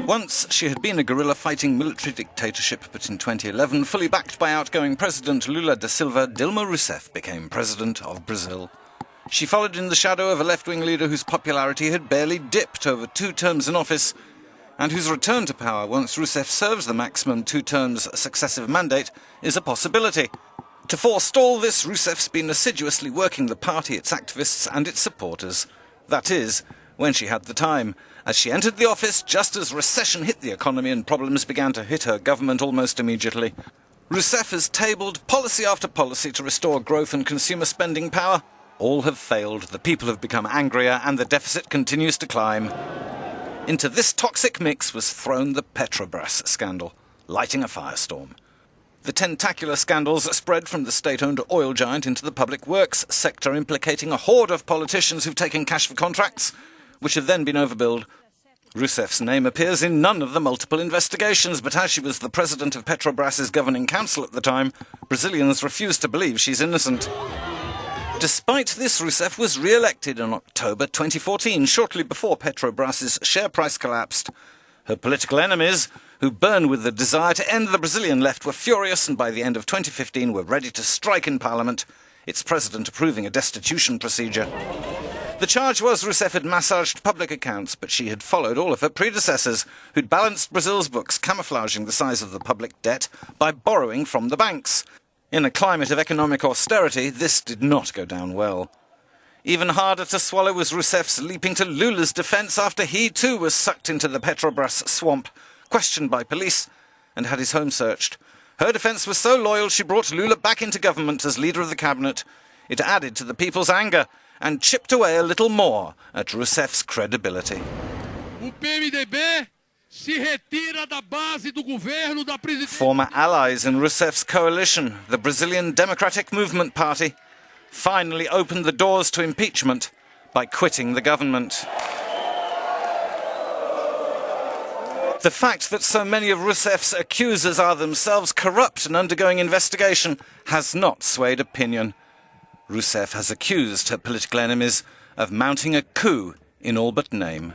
Once she had been a guerrilla fighting military dictatorship, but in 2011, fully backed by outgoing President Lula da Silva, Dilma Roussef became president of Brazil. She followed in the shadow of a left-wing leader whose popularity had barely dipped over 2 terms in office, and whose return to power once Rouseff serves the maximum 2 terms successive mandate is a possibility. To forestall this, Rousseff's been assiduously working the party, its activists and its supporters. That is, when she had the time, as she entered the office just as recession hit the economy and problems began to hit her government almost immediately. Rouseff has tabled policy after policy to restore growth and consumer spending power. All have failed, the people have become angrier, and the deficit continues to climb. Into this toxic mix was thrown the Petrobras scandal, lighting a firestorm. The tentacular scandals spread from the state-owned oil giant into the public works sector, implicating a horde of politicians who've taken cash for contracts, which have then been overbilled. Rousseff's name appears in none of the multiple investigations, but as she was the president of Petrobras's governing council at the time, Brazilians refused to believe she's innocent. Despite this, Rouseff was re-elected in October 2014, shortly before Petrobras's share price collapsed. Her political enemies, who burn with the desire to end the Brazilian left, were furious, and by the end of 2015 were ready to strike in Parliament, its president approving a destitution procedure. The charge was Rouseff had massaged public accounts, but she had followed all of her predecessors, who'd balanced Brazil's books, camouflaging the size of the public debt by borrowing from the banks. In a climate of economic austerity, this did not go down well. Even harder to swallow was Rousseff's leaping to Lula's defence after he too was sucked into the Petrobras swamp, questioned by police, and had his home searched. Her defence was so loyal she brought Lula back into government as leader of the cabinet. It added to the people's anger and chipped away a little more at Rousseff's credibility. Former allies in Rousseff's coalition, the Brazilian Democratic Movement Party, finally opened the doors to impeachment by quitting the government. The fact that so many of Rousseff's accusers are themselves corrupt and undergoing investigation has not swayed opinion. Rouseff has accused her political enemies of mounting a coup in all but name.